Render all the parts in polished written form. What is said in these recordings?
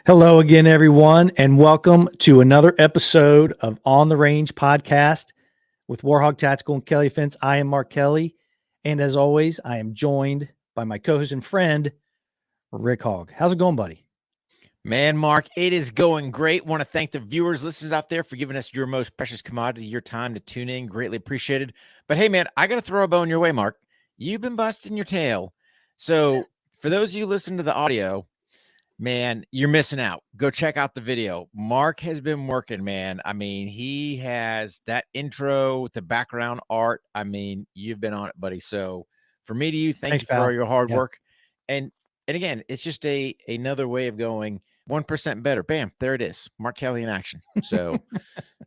Hello again, everyone, and welcome to another episode of On the Range podcast with Warhog Tactical and Kelley Fence. I am Mark Kelley, and as always, I am joined by my co-host and friend, Rick Hogg. How's it going, buddy? Man, Mark, it is going great. Want to thank the viewers, listeners out there for giving us your most precious commodity, your time to tune in. Greatly appreciated. But hey, man, I got to throw a bone your way, Mark. You've been busting your tail. So for those of you listening to the audio, man, you're missing out. Go check out the video. Mark has been working, man. I mean, he has that intro, the background art. I mean, you've been on it, buddy. So for me to you, thanks you for all your hard work. And again, it's just another way of going 1% better. Bam, there it is. Mark Kelley in action. So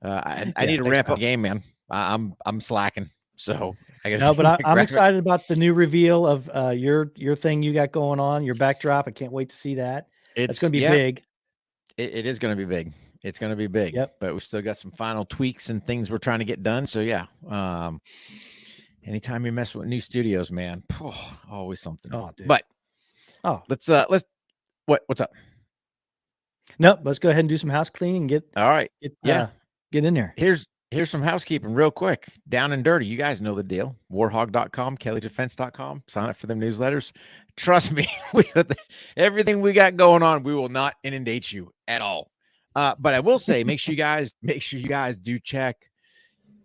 I need to ramp up the game, man. I'm slacking. So I got but I'm excited about the new reveal of your thing you got going on, your backdrop. I can't wait to see that. It's going to be big. It is going to be big. It's going to be big. Yep. But we still got some final tweaks and things we're trying to get done. So yeah. Anytime you mess with new studios, man, always something. Oh, dude. But let's what's up? Nope. Let's go ahead and do some house cleaning and get in there. Here's some housekeeping real quick. Down and dirty. You guys know the deal. Warhog.com, KelleyDefense.com. Sign up for them newsletters. Trust me, everything we got going on, we will not inundate you at all. But I will say, make sure you guys do check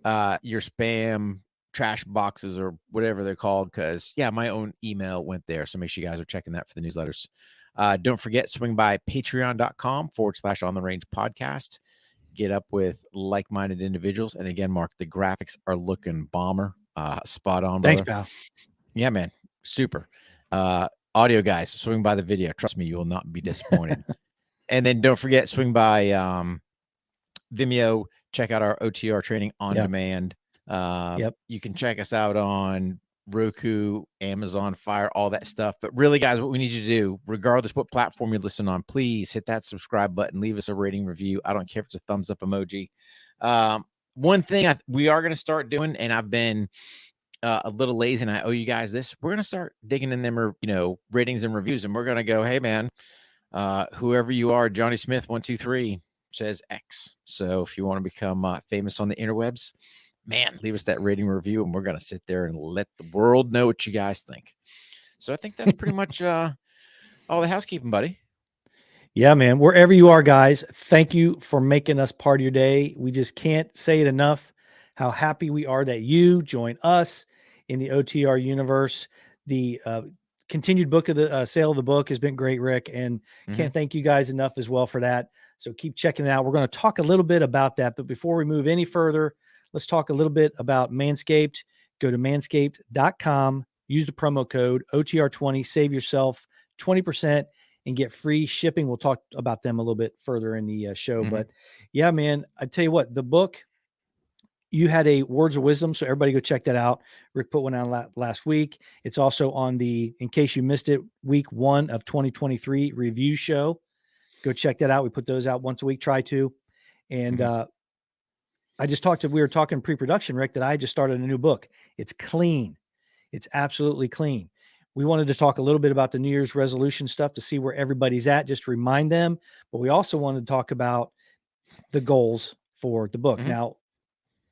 your spam trash boxes or whatever they're called. Because my own email went there. So make sure you guys are checking that for the newsletters. Don't forget, swing by patreon.com/on the range podcast. Get up with like-minded individuals. And again, Mark, the graphics are looking bomber. Spot on, brother. Thanks, pal. Yeah, man. Super. Audio guys, swing by the video. Trust me, you will not be disappointed. And then don't forget, swing by Vimeo. Check out our OTR training on demand. You can check us out on Roku, Amazon Fire, all that stuff. But really, guys, what we need you to do, regardless what platform you listen on, please hit that subscribe button, leave us a rating review. I don't care if it's a thumbs up emoji. One thing we are going to start doing, and I've been a little lazy, and I owe you guys this. We're going to start digging in them, ratings and reviews, and we're going to go, hey, man, whoever you are, Johnny Smith 123 says X. So if you want to become famous on the interwebs, man, leave us that rating review, and we're going to sit there and let the world know what you guys think. So I think that's pretty much all the housekeeping, buddy. Yeah, man. Wherever you are, guys, thank you for making us part of your day. We just can't say it enough how happy we are that you join us in the OTR universe. The continued book of the sale of the book has been great, Rick, and can't thank you guys enough as well for that. So keep checking it out. We're going to talk a little bit about that, but before we move any further, let's talk a little bit about Manscaped. Go to manscaped.com, use the promo code OTR20, save yourself 20% and get free shipping. We'll talk about them a little bit further in the show. But yeah, man, I tell you what, the book, you had a Words of Wisdom, so everybody go check that out. Rick put one out last week. It's also on the, in case you missed it, week 1 of 2023 review show. Go check that out. We put those out once a week, try to. And we were talking pre-production, Rick, that I just started a new book. It's clean. It's absolutely clean. We wanted to talk a little bit about the New Year's resolution stuff to see where everybody's at, just to remind them. But we also wanted to talk about the goals for the book. Now,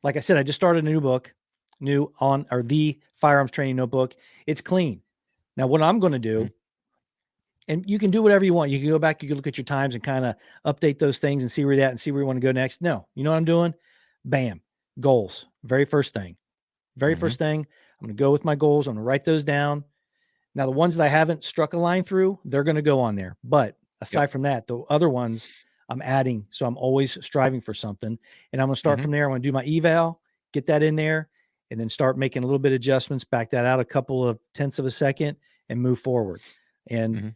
like I said, I just started a new book, the Firearms Training Notebook. It's clean. Now, what I'm going to do, and you can do whatever you want. You can go back, you can look at your times and kind of update those things and see where you're at and see where you want to go next. No, you know what I'm doing? Bam, goals. Very first thing. First thing, I'm going to go with my goals. I'm going to write those down. Now, the ones that I haven't struck a line through, they're going to go on there. But aside from that, the other ones I'm adding. So I'm always striving for something. And I'm going to start from there. I'm going to do my eval, get that in there, and then start making a little bit of adjustments, back that out a couple of tenths of a second and move forward. And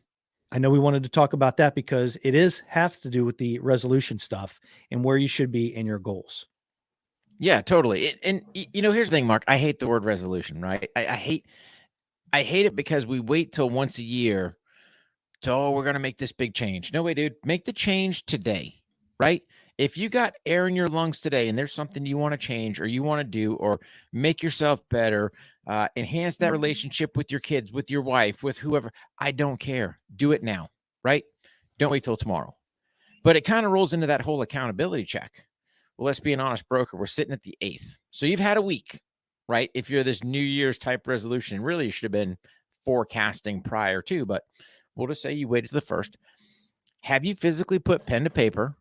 I know we wanted to talk about that because it has to do with the resolution stuff and where you should be in your goals. Yeah, totally. And here's the thing, Mark. I hate the word resolution, right? I hate it because we wait till once a year to, we're going to make this big change. No way, dude. Make the change today, right? If you got air in your lungs today and there's something you want to change or you want to do or make yourself better, enhance that relationship with your kids, with your wife, with whoever, I don't care. Do it now, right? Don't wait till tomorrow. But it kind of rolls into that whole accountability check. Well, let's be an honest broker. We're sitting at the 8th. So you've had a week, right? If you're this New Year's type resolution, really you should have been forecasting prior to, but we'll just say you waited to the 1st. Have you physically put pen to paper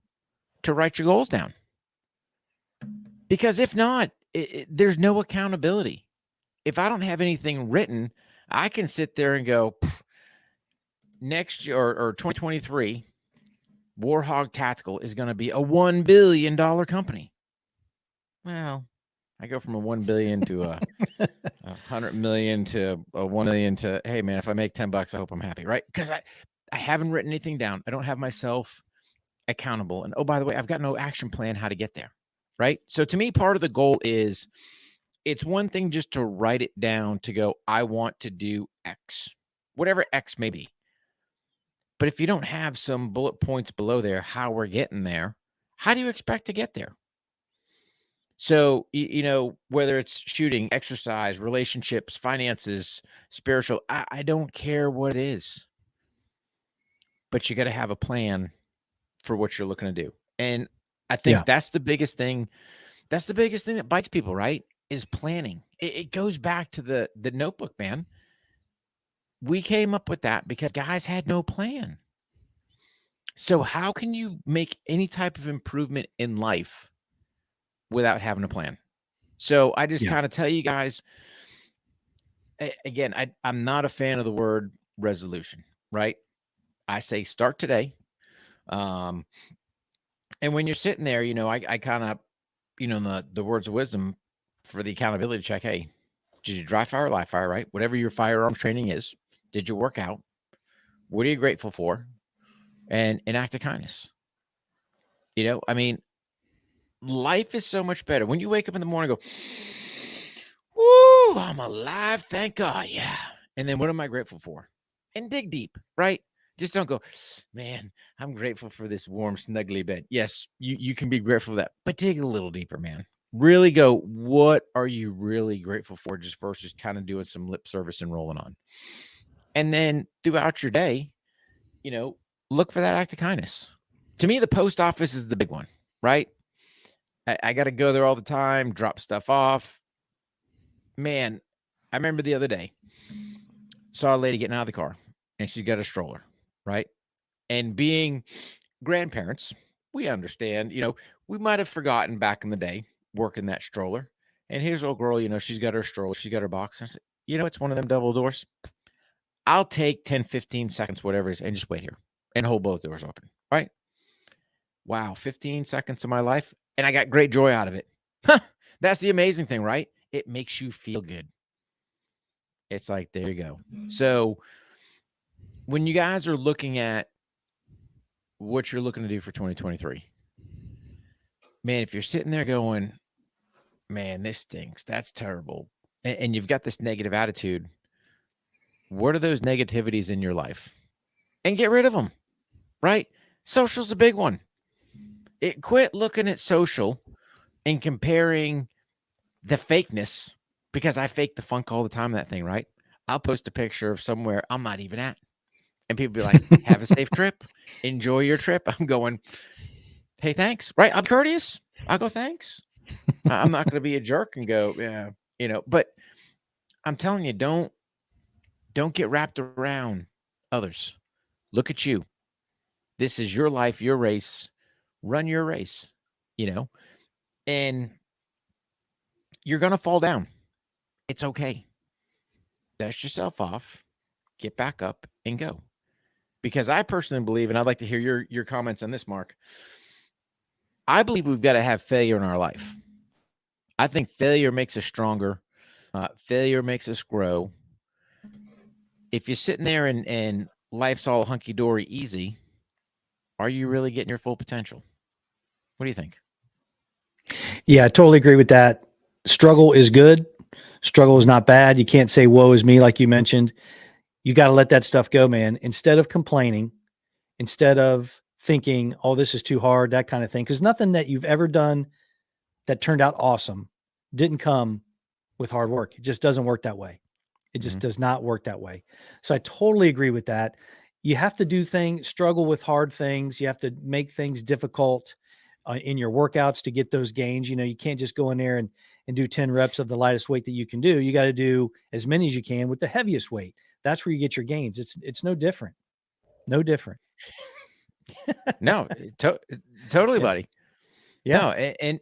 to write your goals down? Because if not, there's no accountability. If I don't have anything written, I can sit there and go, next year or 2023, Hogg Tactical is going to be a $1 billion company. Well, I go from a 1 billion to a 100 million to a 1 million to, hey man, if I make $10, I hope I'm happy, right? Because I haven't written anything down. I don't have myself accountable. And oh, by the way, I've got no action plan how to get there, right? So to me, part of the goal is, it's one thing just to write it down to go, I want to do X, whatever X may be. But if you don't have some bullet points below there, how we're getting there, how do you expect to get there? So, whether it's shooting, exercise, relationships, finances, spiritual, I don't care what it is. But you got to have a plan for what you're looking to do. And I think that's the biggest thing. That's the biggest thing that bites people, right? Is planning. It goes back to the notebook, man. We came up with that because guys had no plan. So how can you make any type of improvement in life without having a plan? So I just kind of tell you guys, again, I'm not a fan of the word resolution, right? I say start today. And when you're sitting there, I kind of, the words of wisdom for the accountability check. Hey, did you dry fire, live fire, right? Whatever your firearms training is, did you work out? What are you grateful for? And an act of kindness. I mean, life is so much better. When you wake up in the morning and go, woo, I'm alive. Thank God. Yeah. And then what am I grateful for? And dig deep, right? Just don't go, man, I'm grateful for this warm, snuggly bed. Yes, you can be grateful for that, but dig a little deeper, man. Really go, what are you really grateful for, just versus kind of doing some lip service and rolling on. And then throughout your day, look for that act of kindness. To me, the post office is the big one, right? I got to go there all the time, drop stuff off. Man, I remember the other day, saw a lady getting out of the car and she's got a stroller, right? And being grandparents, we understand, we might have forgotten back in the day working that stroller. And here's a little girl, she's got her stroller, she's got her box. And I said, it's one of them double doors. I'll take 10, 15 seconds, whatever it is, and just wait here and hold both doors open, right? Wow, 15 seconds of my life, and I got great joy out of it. That's the amazing thing, right? It makes you feel good. It's like, there you go. So when you guys are looking at what you're looking to do for 2023, man, if you're sitting there going, man, this stinks, that's terrible, and you've got this negative attitude, what are those negativities in your life? And get rid of them, right? Social's a big one. Quit looking at social and comparing the fakeness, because I fake the funk all the time, that thing, right? I'll post a picture of somewhere I'm not even at. And people be like, have a safe trip. Enjoy your trip. I'm going, hey, thanks. Right? I'm courteous. I'll go, thanks. I'm not going to be a jerk and go, yeah, but I'm telling you, don't get wrapped around others. Look at you. This is your life, your race. Run your race, and you're going to fall down. It's okay. Dust yourself off, get back up, and go. Because I personally believe, and I'd like to hear your comments on this, Mark. I believe we've got to have failure in our life. I think failure makes us stronger. Failure makes us grow. If you're sitting there and life's all hunky-dory easy, are you really getting your full potential? What do you think? Yeah, I totally agree with that. Struggle is good. Struggle is not bad. You can't say, woe is me, like you mentioned. You got to let that stuff go, man. Instead of complaining, instead of thinking, oh, this is too hard, that kind of thing. Because nothing that you've ever done that turned out awesome didn't come with hard work. It just doesn't work that way. It just does not work that way. So I totally agree with that. you have to do things, struggle with hard things. You have to make things difficult in your workouts to get those gains. You can't just go in there and do 10 reps of the lightest weight that you can do. You got to do as many as you can with the heaviest weight. That's where you get your gains. It's no different. No different. No, totally, Yeah. buddy. Yeah. No, and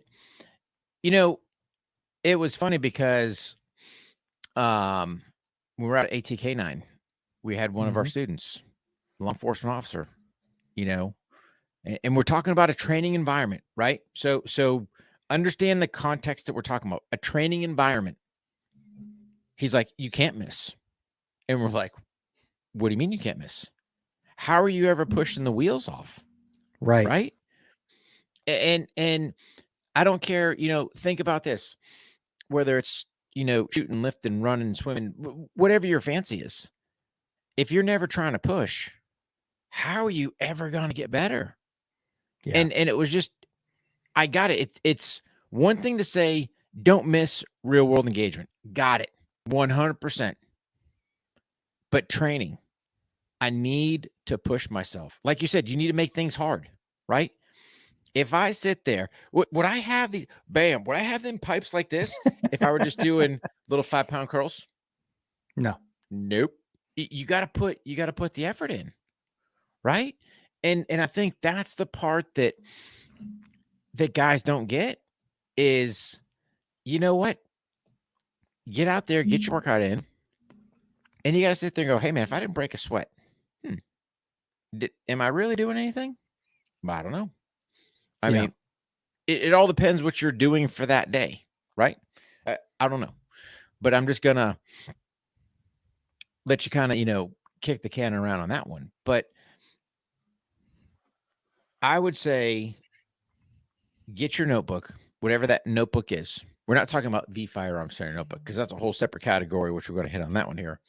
it was funny because we were at ATK9. We had one of our students, law enforcement officer, and we're talking about a training environment, right? So understand the context that we're talking about. A training environment. He's like, you can't miss. And we're like, what do you mean you can't miss? How are you ever pushing the wheels off? Right. Right. And I don't care, think about this, whether it's, shooting, lifting, running, swimming, whatever your fancy is. If you're never trying to push, how are you ever going to get better? Yeah. And it was just, I got it. It's one thing to say, don't miss real world engagement. Got it. 100%. But training, I need to push myself. Like you said, you need to make things hard, right? If I sit there, would I have these, would I have them pipes like this if I were just doing little 5-pound curls? No. Nope. You got to put the effort in, right? And I think that's the part that guys don't get is, you know what? Get out there, get your workout in, and you got to sit there and go, hey man, if I didn't break a sweat, am I really doing anything? I don't know. I mean, it all depends what you're doing for that day, right? I don't know, but I'm just gonna let you kind of, kick the can around on that one. But I would say get your notebook, whatever that notebook is. We're not talking about the Firearms Training notebook because that's a whole separate category, which we're going to hit on that one here.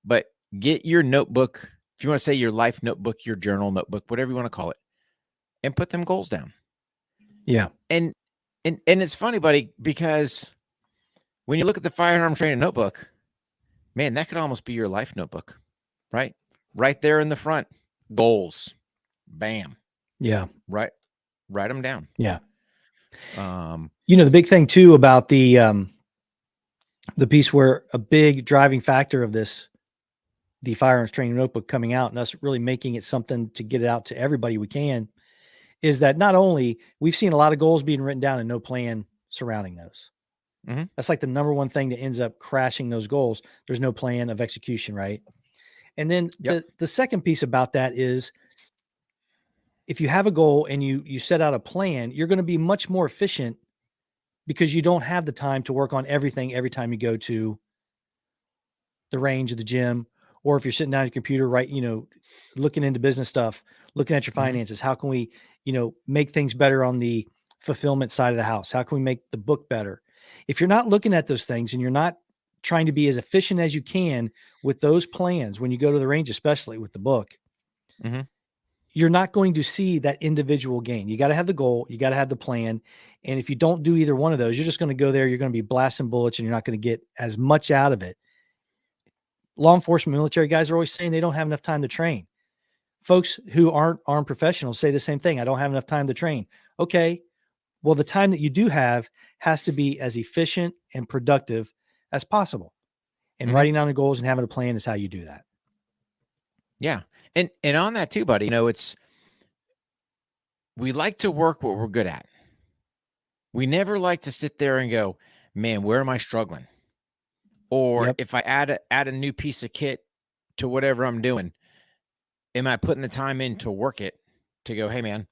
But get your notebook, if you want to say your life notebook, your journal notebook, whatever you want to call it, and put them goals down. Yeah. And it's funny, buddy, because when you look at the Firearms Training notebook, man, that could almost be your life notebook, right? Right there in the front, goals, bam. Yeah. Write them down. Yeah. The big thing too about the piece where a big driving factor of this, the Firearms Training notebook coming out and us really making it something to get it out to everybody we can, is that not only we've seen a lot of goals being written down and no plan surrounding those. That's like the number one thing that ends up crashing those goals. There's no plan of execution, right? And then the second piece about that is, if you have a goal and you set out a plan, you're going to be much more efficient because you don't have the time to work on everything every time you go to the range of the gym, or if you're sitting down at your computer, right, looking into business stuff, looking at your finances. How can we, make things better on the fulfillment side of the house? How can we make the book better? If you're not looking at those things and you're not trying to be as efficient as you can with those plans, when you go to the range, especially with the book, you're not going to see that individual gain. You got to have the goal. You got to have the plan. And if you don't do either one of those, you're just going to go there. You're going to be blasting bullets and you're not going to get as much out of it. Law enforcement, military guys are always saying they don't have enough time to train. Folks who aren't armed professionals say the same thing. I don't have enough time to train. Okay. Well, the time that you do have has to be as efficient and productive as possible. And writing down the goals and having a plan is how you do that. Yeah. And on that too, buddy, we like to work what we're good at. We never like to sit there and go, man, where am I struggling? Or if I add a new piece of kit to whatever I'm doing, am I putting the time in to work it, to go, hey man,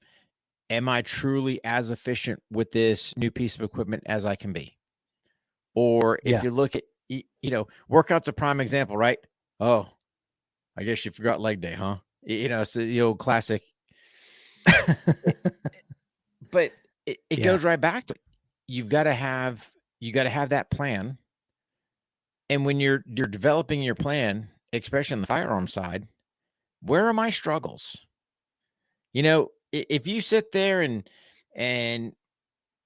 am I truly as efficient with this new piece of equipment as I can be? Or if you look at, workout's a prime example, right? Oh, I guess you forgot leg day, huh? It's the old classic. But it goes right back to it. You've got to have that plan. And when you're developing your plan, especially on the firearm side, where are my struggles? If you sit there and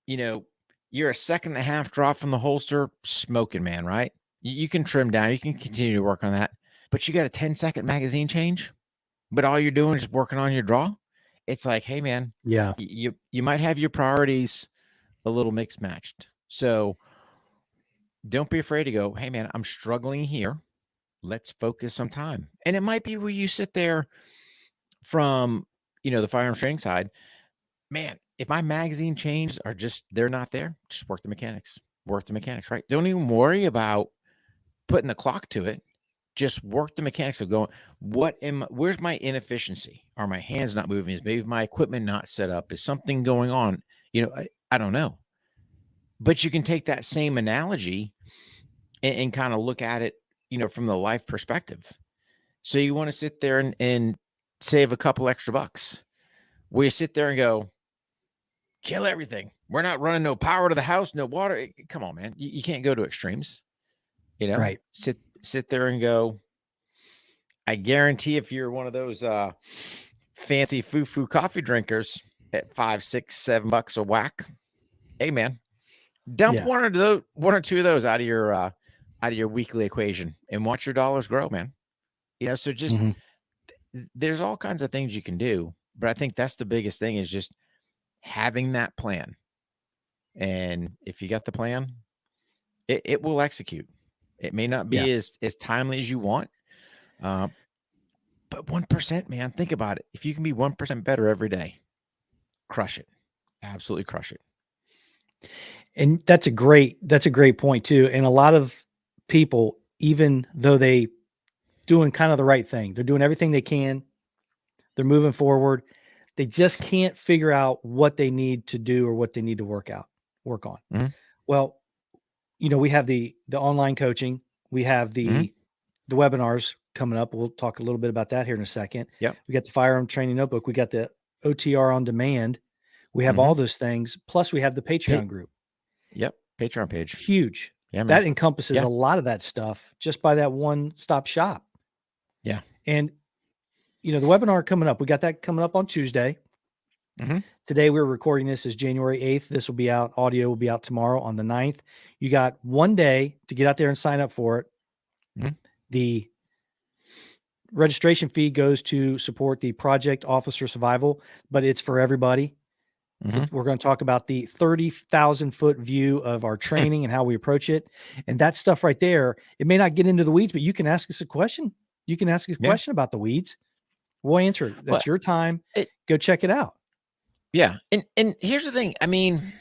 you're a second and a half drop from the holster, smoking, man, right? You can trim down, you can continue to work on that, but you got a 10-second magazine change. but all you're doing is working on your draw. It's like, hey man, Yeah. you might have your priorities a little mixed matched. So don't be afraid to go, hey man, I'm struggling here. Let's focus some time. And it might be where you sit there from, the firearms training side, man, if my magazine changes are just, they're not there, just work the mechanics, right? Don't even worry about putting the clock to it. Just work the mechanics of going, where's my inefficiency? Are my hands not moving? Is maybe my equipment not set up? Is something going on? I don't know. But you can take that same analogy and kind of look at it, from the life perspective. So you want to sit there and save a couple extra bucks. Where you sit there and go, kill everything. We're not running no power to the house, no water. Come on, man. You can't go to extremes. Right. Sit there and go. I guarantee if you're one of those fancy foo-foo coffee drinkers at $5, $6, $7 a whack, hey man, dump one or two of those out of your weekly equation and watch your dollars grow, man. So just there's all kinds of things you can do, but I think that's the biggest thing is just having that plan. And if you got the plan, it will execute. It may not be as timely as you want, but 1%, man, think about it. If you can be 1% better every day, crush it. Absolutely crush it. And that's a great point too. And a lot of people, even though they doing kind of the right thing, they're doing everything they can, they're moving forward, they just can't figure out what they need to do or what they need to work on. Mm-hmm. Well, we have the online coaching, we have the webinars coming up. We'll talk a little bit about that here in a second. Yep. We got the Firearm Training Notebook. We got the OTR on demand. We have all those things. Plus we have the Patreon group. Yep. Patreon page. Huge. Yeah, man. That encompasses a lot of that stuff just by that one-stop shop. Yeah. And, the webinar coming up, we got that coming up on Tuesday. Today we're recording this is January 8th. This will be out. Audio will be out tomorrow on the 9th. You got one day to get out there and sign up for it. The registration fee goes to support the Project Officer Survival, but it's for everybody. We're going to talk about the 30,000 foot view of our training and how we approach it. And that stuff right there, it may not get into the weeds, but you can ask us a question. You can ask us a question about the weeds. We'll answer it. That's your time. Go check it out. Yeah. And here's the thing. I mean,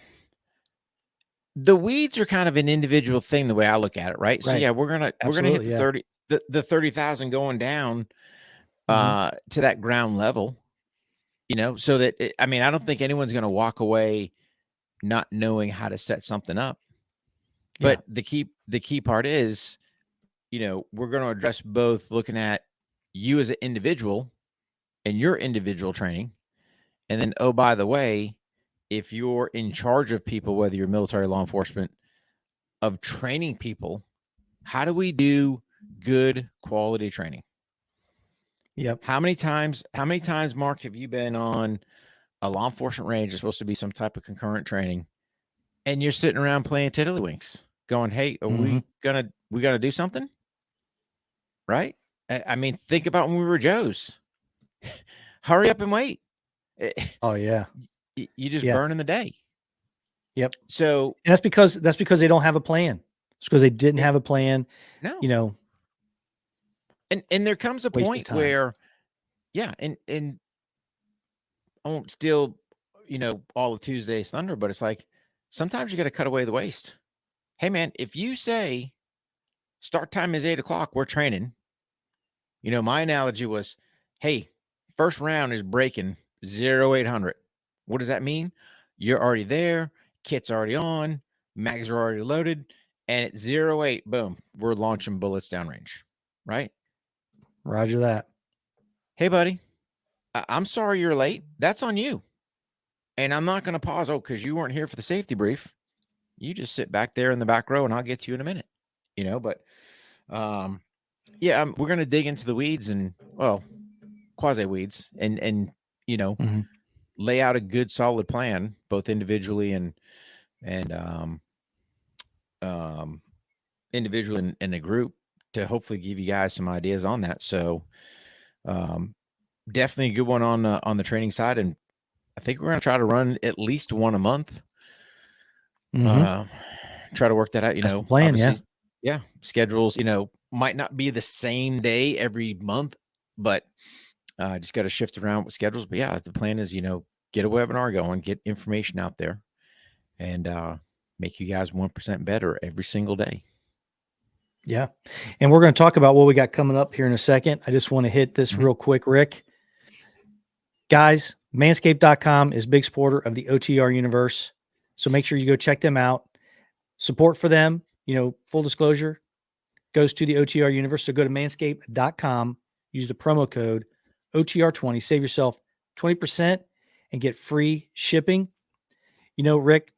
the weeds are kind of an individual thing, the way I look at it. Right. So yeah, we're going to hit the 30,000 going down to that ground level, so that, I don't think anyone's going to walk away not knowing how to set something up. But the key part is, we're going to address both looking at you as an individual and your individual training. And then, oh, by the way, if you're in charge of people, whether you're military, law enforcement, of training people, how do we do good quality training? Yep. How many times, Mark, have you been on a law enforcement range? It's supposed to be some type of concurrent training, and you're sitting around playing tiddlywinks, going, "Hey, are we gonna do something?" Right? Think about when we were Joes. Hurry up and wait. Oh yeah. You just burn in the day. Yep. So and that's because they don't have a plan. It's because they didn't have a plan. No. And there comes a point where, and I won't steal, all of Tuesday's thunder, but it's like sometimes you got to cut away the waste. Hey man, if you say start time is 8:00, we're training. My analogy was, hey, first round is breaking 0800. What does that mean? You're already there, kit's already on, mags are already loaded, and at 08, boom, we're launching bullets downrange, right? Roger that. Hey, buddy, I'm sorry you're late. That's on you. And I'm not going to pause, because you weren't here for the safety brief. You just sit back there in the back row and I'll get to you in a minute, but we're going to dig into the weeds and, quasi weeds and lay out a good solid plan, both individually and individually in a group, to hopefully give you guys some ideas on that. So definitely a good one on the training side, and I think we're going to try to run at least one a month. Try to work that out. That's the plan, obviously, yeah, schedules, might not be the same day every month, but just got to shift around with schedules. But yeah, the plan is, get a webinar going, get information out there, and make you guys 1% better every single day. Yeah. And we're going to talk about what we got coming up here in a second. I just want to hit this real quick, Rick. Guys, manscaped.com is a big supporter of the OTR universe. So make sure you go check them out. Support for them, full disclosure, goes to the OTR universe. So go to manscaped.com, use the promo code OTR20, save yourself 20% and get free shipping. Rick,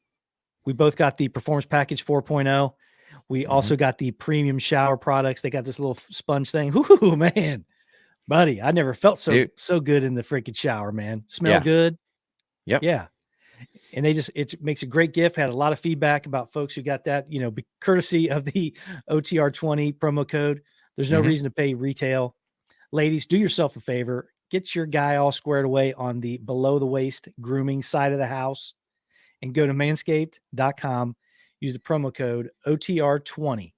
we both got the Performance Package 4.0. We also got the premium shower products. They got this little sponge thing. Ooh, man, buddy, I never felt so good in the freaking shower, man. Smell good. Yep. Yeah. And it makes a great gift. Had a lot of feedback about folks who got that, courtesy of the OTR 20 promo code. There's no reason to pay retail. Ladies, do yourself a favor. Get your guy all squared away on the below the waist grooming side of the house and go to manscaped.com. Use the promo code OTR20.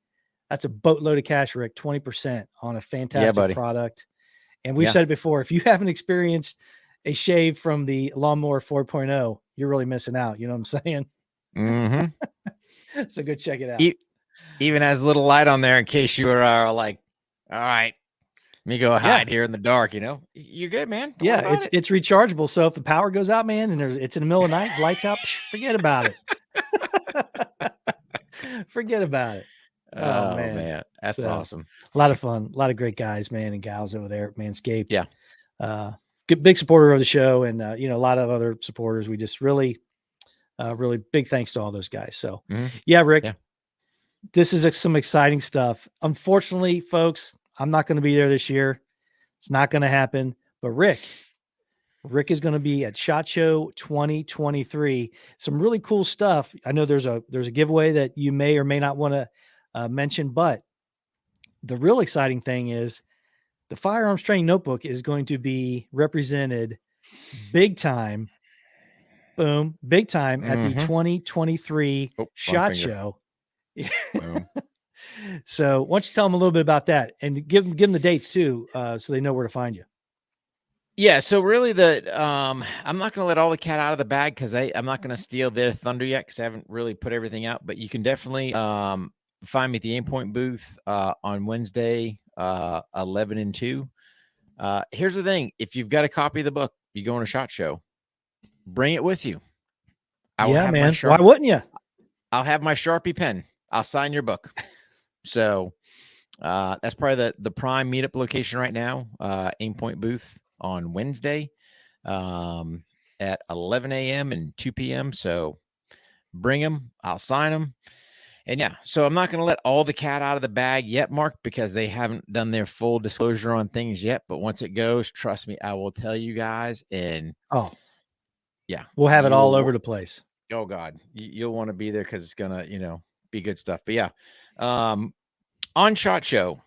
That's a boatload of cash, Rick, 20% on a fantastic product. And we've said it before, if you haven't experienced a shave from the Lawnmower 4.0, you're really missing out. You know what I'm saying? So go check it out. Even has a little light on there in case you are like, all right, let me go hide here in the dark. You're good, man. Don't it's rechargeable. So if the power goes out, man, and it's in the middle of the night, lights out, forget about it. Forget about it. Oh man. That's awesome. A lot of fun. A lot of great guys, man, and gals over there at Manscaped. Yeah. Good, big supporter of the show, and a lot of other supporters. We just really big thanks to all those guys. So Rick, this is some exciting stuff. Unfortunately, folks, I'm not going to be there this year. It's not going to happen. But Rick is going to be at SHOT Show 2023. Some really cool stuff. I know there's a giveaway that you may or may not want to mention, but the real exciting thing is the Firearms Training Notebook is going to be represented big time. Boom, big time at the 2023 SHOT Show. So why don't you tell them a little bit about that and give them the dates too, so they know where to find you. Yeah. So really I'm not going to let all the cat out of the bag because I'm not going to steal their thunder yet because I haven't really put everything out, but you can definitely find me at the Aimpoint booth on Wednesday, 11 and 2. Here's the thing. If you've got a copy of the book, you go on a SHOT Show, bring it with you. Man. Why wouldn't you? I'll have my Sharpie pen. I'll sign your book. So that's probably the prime meetup location right now. Aimpoint booth on Wednesday at 11 a.m. and 2 p.m. So bring them. I'll sign them. And so I'm not going to let all the cat out of the bag yet, Mark, because they haven't done their full disclosure on things yet. But once it goes, trust me, I will tell you guys. And we'll have it all over the place. Oh God, you'll want to be there because it's gonna, be good stuff. But on SHOT Show,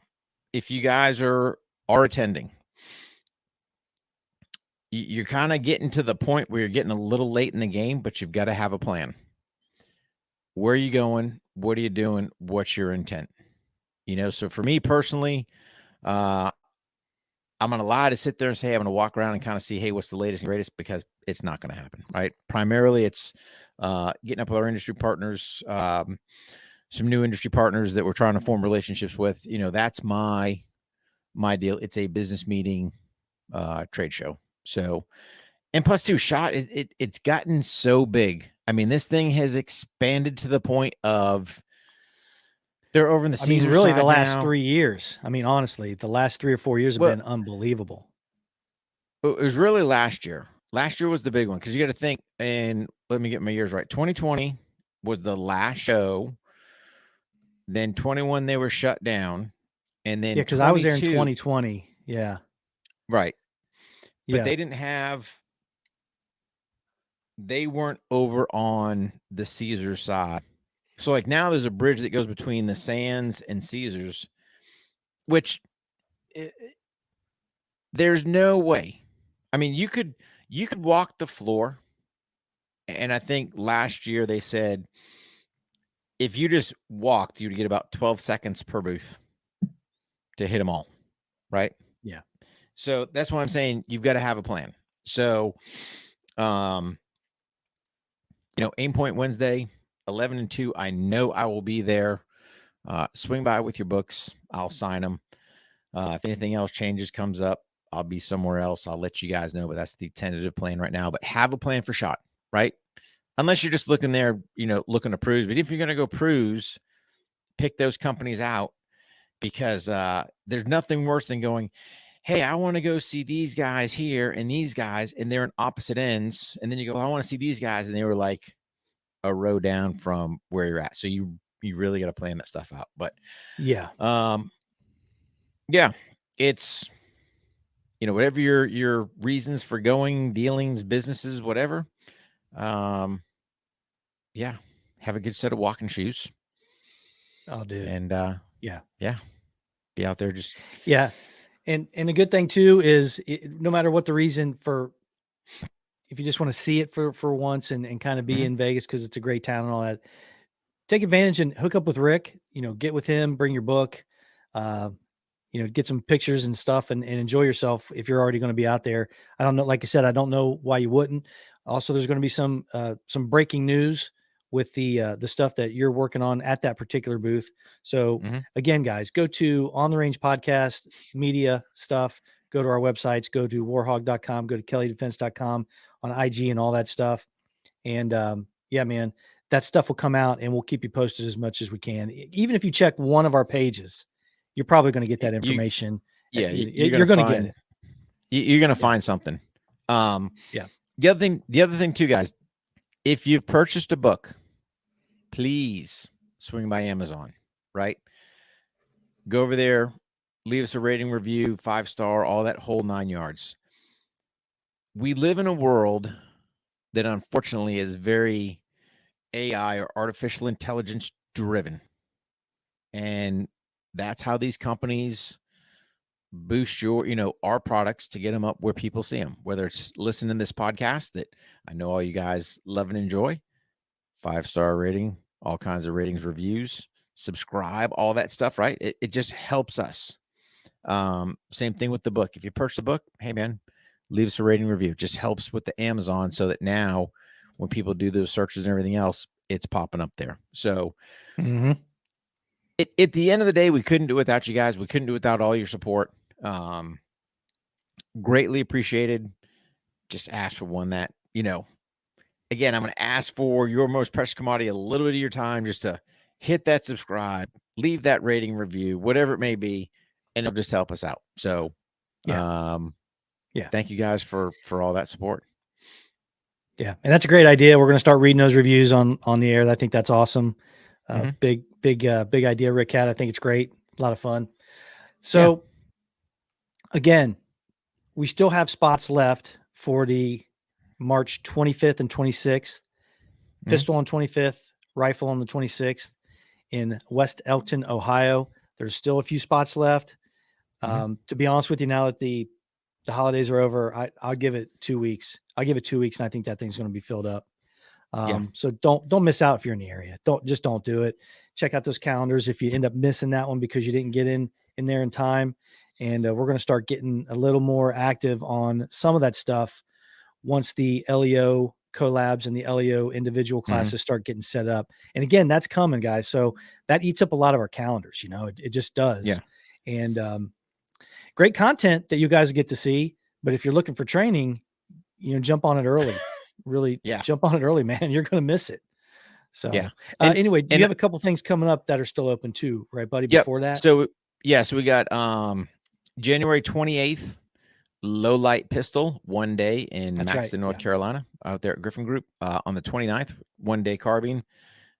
if you guys are attending, you're kind of getting to the point where you're getting a little late in the game, but you've got to have a plan. Where are you going? What are you doing? What's your intent? So for me personally, I'm going to lie to sit there and say, I'm going to walk around and kind of see, hey, what's the latest and greatest, because it's not going to happen, right? Primarily it's getting up with our industry partners, some new industry partners that we're trying to form relationships with. That's my deal. It's a business meeting, trade show. So, and plus too, SHOT, it's gotten so big. I mean, this thing has expanded to the point of they're over in the Caesar really side the last now. 3 years. I mean, honestly, the last 3 or 4 years have been unbelievable. It was really last year. Last year was the big one because you got to think, and let me get my years right. 2020 was the last show. Then 21 they were shut down, and then because I was there in 2020. Yeah, right. But they didn't have. They weren't over on the Caesar side. So like now there's a bridge that goes between the Sands and Caesars, which there's no way I mean, you could walk the floor, and I think last year they said if you just walked, you'd get about 12 seconds per booth to hit them all, right? Yeah. So that's why I'm saying you've got to have a plan. So, Aim Point Wednesday, 11 and 2. I know I will be there. Swing by with your books. I'll sign them. If anything else changes, comes up, I'll be somewhere else. I'll let you guys know, but that's the tentative plan right now. But have a plan for SHOT, right? Unless you're just looking there, looking to cruise. But if you're going to go cruise, pick those companies out, because there's nothing worse than going, hey, I want to go see these guys here and these guys, and they're in opposite ends. And then you go, I want to see these guys, and they were like a row down from where you're at. So you really got to plan that stuff out. But yeah, it's whatever your reasons for going, dealings, businesses, whatever. Have a good set of walking shoes. I'll do. And yeah, be out there just And a good thing too is no matter what the reason for, if you just want to see it for once and kind of be in Vegas because it's a great town and all that, take advantage and hook up with Rick. Get with him, bring your book, get some pictures and stuff and enjoy yourself if you're already going to be out there. I don't know, like I said, I don't know why you wouldn't. Also, there's going to be some breaking news with the stuff that you're working on at that particular booth. So again, guys, go to On the Range podcast media stuff, go to our websites, go to warhog.com, go to kelleydefense.com on IG and all that stuff. And man, that stuff will come out and we'll keep you posted as much as we can. Even if you check one of our pages, you're probably going to get that information. You're going to get it. You're going to find something. The other thing too, guys, if you've purchased a book, please swing by Amazon, right? Go over there, leave us a rating, review, 5-star, all that whole 9 yards. We live in a world that unfortunately is very AI or artificial intelligence driven. And that's how these companies boost our products to get them up where people see them, whether it's listening to this podcast that I know all you guys love and enjoy, 5-star rating, all kinds of ratings, reviews, subscribe, all that stuff, right? It just helps us. Same thing with the book. If you purchase a book, hey man, leave us a rating, review. It just helps with the Amazon so that now when people do those searches and everything else, it's popping up there. So at the end of the day, we couldn't do it without you guys. We couldn't do it without all your support. Greatly appreciated. Just ask for one that, again, I'm going to ask for your most precious commodity, a little bit of your time just to hit that subscribe, leave that rating, review, whatever it may be, and it'll just help us out. So, thank you guys for all that support. Yeah. And that's a great idea. We're going to start reading those reviews on the air. I think that's awesome. Big idea Rick had. I think it's great. A lot of fun. So again, we still have spots left for the March 25th and 26th, pistol on 25th, rifle on the 26th in West Elkton, Ohio. There's still a few spots left. To be honest with you, now that the holidays are over, I'll give it 2 weeks. I'll give it 2 weeks, and I think that thing's going to be filled up. So don't miss out if you're in the area. Don't do it. Check out those calendars if you end up missing that one because you didn't get in there in time. And we're going to start getting a little more active on some of that stuff once the LEO collabs and the LEO individual classes start getting set up. And again, that's coming, guys. So that eats up a lot of our calendars. It just does. Yeah. And great content that you guys get to see. But if you're looking for training, jump on it early. Really jump on it early, man. You're going to miss it. So anyway, you have a couple things coming up that are still open too, right, buddy? Before that. So we got January 28th, low light pistol, 1 day in Maxton, North Carolina, out there at Griffin Group. On the 29th, 1 day carbine.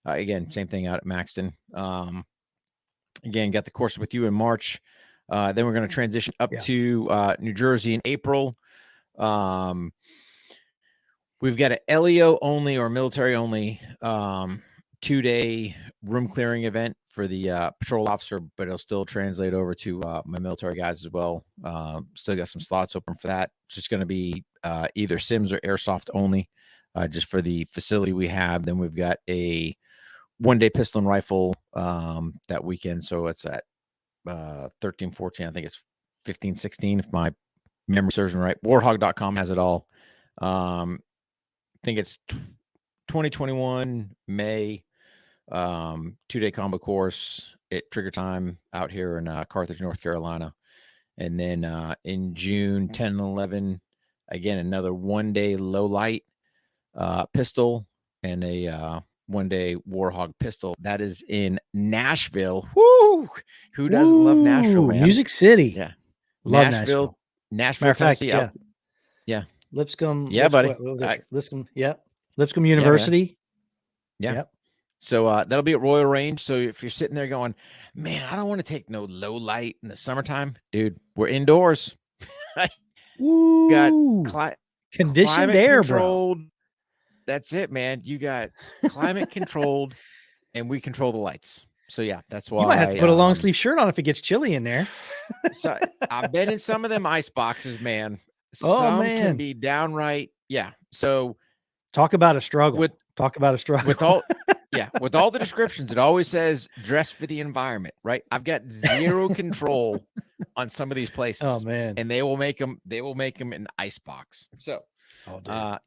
Again, same thing out at Maxton. Again, got the course with you in March. Then we're going to transition up to New Jersey in April. We've got an LEO only or military only 2-day room clearing event for the patrol officer, but it'll still translate over to my military guys as well. Still got some slots open for that. It's just going to be either sims or airsoft only, just for the facility we have. Then we've got a 1-day pistol and rifle that weekend. So it's at 13, 14. I think it's 15, 16, if my memory serves me right. Warhog.com has it all. I think it's 2021 May, 2-day combo course at Trigger Time out here in Carthage, North Carolina. And then in June 10 and 11, again, another 1-day low light pistol and a 1-day Warhog pistol. That is in Nashville. Woo! Who doesn't love Nashville, man? Music City. Yeah. Love Nashville, Matter Tennessee. of fact, yeah. Lipscomb. Yeah, buddy. Lipscomb. Yeah. Lipscomb University. Yeah. Yep. So that'll be at Royal Range. So if you're sitting there going, man, I don't want to take no low light in the summertime, dude, we're indoors. Woo! Got conditioned air, controlled. Bro. That's it, man. You got climate controlled, and we control the lights. So yeah, that's why you might have to put a long sleeve shirt on if it gets chilly in there. So I've been in some of them ice boxes, man. Some can be downright. Yeah. So talk about a struggle. With all the descriptions, it always says dress for the environment, right? I've got zero control on some of these places. Oh man. And they will make them an ice box. So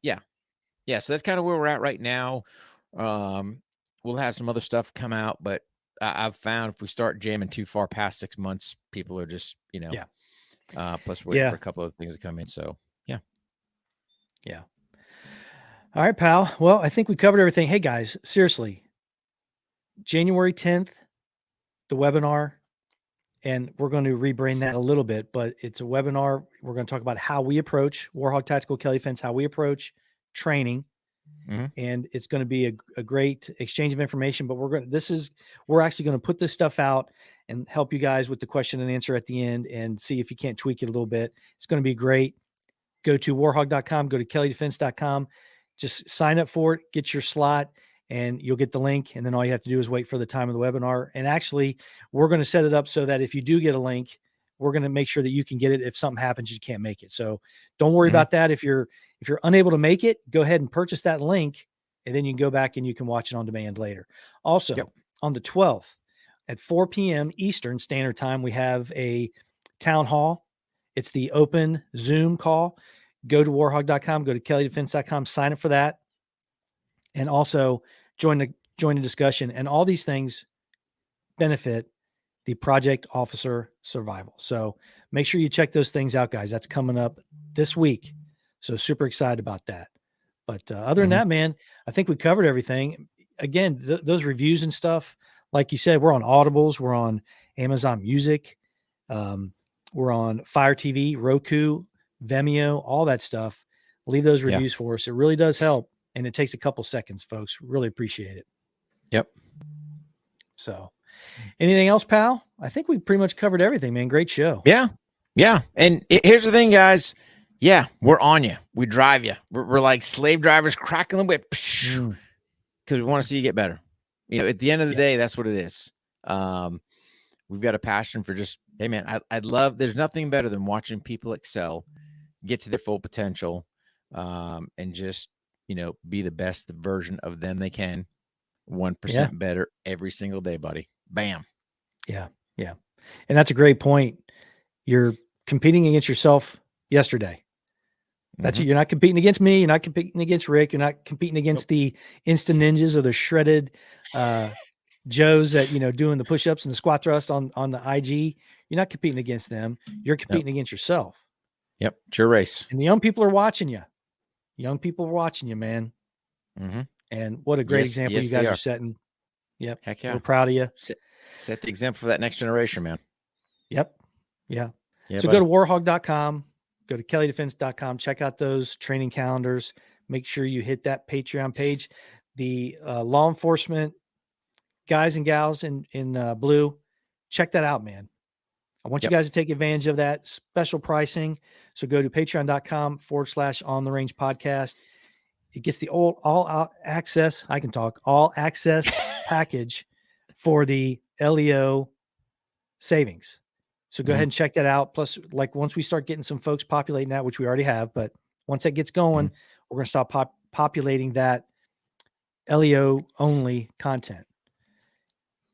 yeah. So that's kind of where we're at right now. We'll have some other stuff come out, but I've found if we start jamming too far past 6 months, people are just, plus waiting for a couple of things to come in. So yeah. All right, pal. Well, I think we covered everything. Hey guys, seriously, January 10th, the webinar, and we're going to rebrand that a little bit, but it's a webinar. We're going to talk about how we approach Warhog Tactical Kelley Fence, how we approach training. Mm-hmm. And it's going to be a great exchange of information, but we're actually going to put this stuff out and help you guys with the question and answer at the end and see if you can't tweak it a little bit. It's going to be great. Go to warhog.com, go to kellydefense.com, just sign up for it, get your slot, and you'll get the link. And then all you have to do is wait for the time of the webinar. And actually, we're going to set it up so that if you do get a link, we're going to make sure that you can get it if something happens, you can't make it. So don't worry about that. If you're unable to make it, go ahead and purchase that link, and then you can go back and you can watch it on demand later. Also, on the 12th at 4 p.m. Eastern Standard Time, we have a town hall. It's the open Zoom call. Go to warhog.com, go to kellydefense.com, sign up for that, and also join the discussion. And all these things benefit the Project Officer Survival. So make sure you check those things out, guys. That's coming up this week. So super excited about that. But other than that, man, I think we covered everything. Again, those reviews and stuff, like you said, we're on Audibles, we're on Amazon Music, we're on Fire TV, Roku, Vimeo, all that stuff. Leave those reviews for us. It really does help. And it takes a couple seconds, folks. Really appreciate it. Yep. So anything else, pal? I think we pretty much covered everything, man. Great show. Yeah. Yeah. And here's the thing, guys. Yeah, we're on you. We drive you. We're like slave drivers cracking the whip because we want to see you get better. At the end of the day, that's what it is. We've got a passion for just, hey, man, I'd love, there's nothing better than watching people excel, get to their full potential, and just, be the best version of them they can. 1% better every single day, buddy. Bam. Yeah. Yeah. And that's a great point. You're competing against yourself yesterday. That's it. You're not competing against me. You're not competing against Rick. You're not competing against the instant ninjas or the shredded Joes that, doing the push-ups and the squat thrust on the IG. You're not competing against them. You're competing against yourself. Yep. It's your race. And the young people are watching you. Young people are watching you, man. Mm-hmm. And what a great example you guys are setting. Yep. Heck yeah. We're proud of you. Set the example for that next generation, man. Yep. Yeah. So go to warhog.com, go to kellydefense.com, check out those training calendars. Make sure you hit that Patreon page. The law enforcement guys and gals in blue, check that out, man. I want you guys to take advantage of that special pricing. So go to patreon.com/on the range podcast. it gets the all access. I can talk all access package for the LEO savings. So go ahead and check that out. Plus, like once we start getting some folks populating that, which we already have, but once that gets going, we're going to start populating that LEO only content.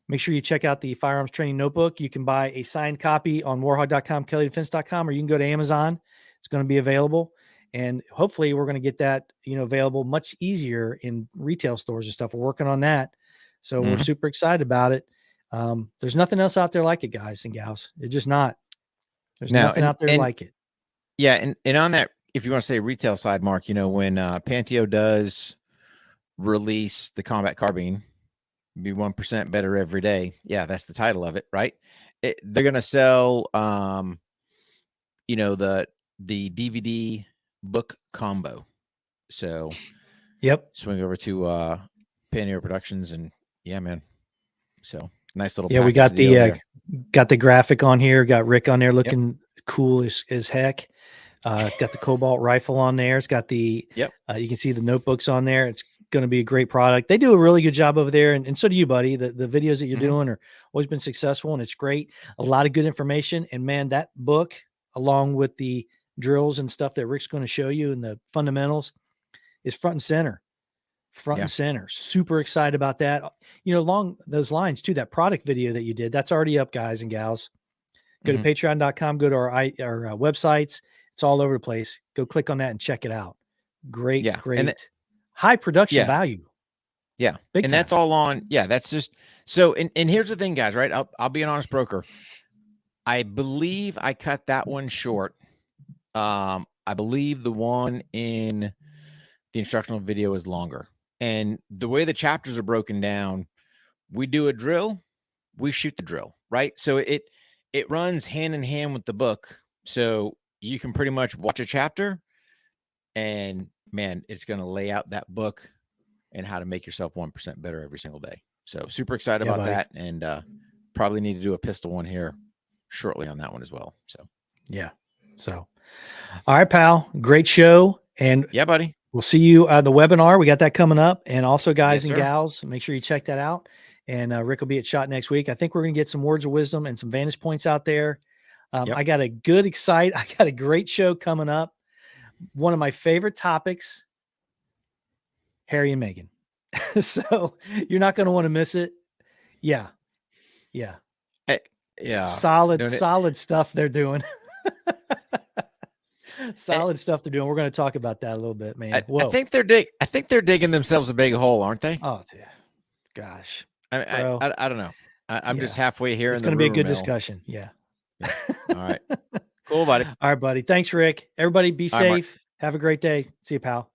Make sure you check out the Firearms Training Notebook. You can buy a signed copy on warhog.com, kellydefense.com, or you can go to Amazon. It's going to be available. And hopefully we're going to get that, available much easier in retail stores and stuff. We're working on that. So we're super excited about it. There's nothing else out there like it, guys and gals. It's just not. There's nothing out there like it. Yeah. And on that, if you want to say retail side, Mark, when Panteo does release the combat carbine, be 1% better every day. Yeah, that's the title of it, right? They're going to sell, the DVD book combo. So, swing over to Panteo Productions, and yeah, man. So nice little. Yeah, we got the graphic on here. Got Rick on there looking cool as heck. It's got the Cobalt rifle on there. It's got the you can see the notebooks on there. It's going to be a great product. They do a really good job over there, and so do you, buddy. The videos that you're doing are always been successful, and it's great. A lot of good information, and man, that book, along with the drills and stuff that Rick's going to show you and the fundamentals, is front and center. And center. Super excited about that. Along those lines too, that product video that you did, that's already up, guys and gals. Go to patreon.com, go to our websites. It's all over the place. Go click on that and check it out. Great. And high production value. Yeah. Big and time. That's all on. Yeah. That's just so, and here's the thing, guys, right? I'll be an honest broker. I believe I cut that one short. I believe the one in the instructional video is longer. And the way the chapters are broken down, we do a drill, we shoot the drill, right? So it runs hand in hand with the book. So you can pretty much watch a chapter and man, it's going to lay out that book and how to make yourself 1% better every single day. So super excited about that. And probably need to do a pistol one here shortly on that one as well. So, yeah. So, all right, pal, great show. And yeah, buddy. We'll see you the webinar. We got that coming up. And also, guys and gals, make sure you check that out. And Rick will be at SHOT next week. I think we're going to get some words of wisdom and some vantage points out there. I got a great show coming up. One of my favorite topics, Harry and Meghan. So you're not going to want to miss it. Yeah. Solid stuff they're doing. Solid stuff they're doing. We're going to talk about that a little bit, man. I think they're digging themselves a big hole, aren't they? Oh, dude. Gosh. I don't know. I'm just halfway here. It's going to be a good discussion. Yeah. All right. Cool, buddy. All right, buddy. Thanks, Rick. Everybody be safe. Have a great day. See you, pal.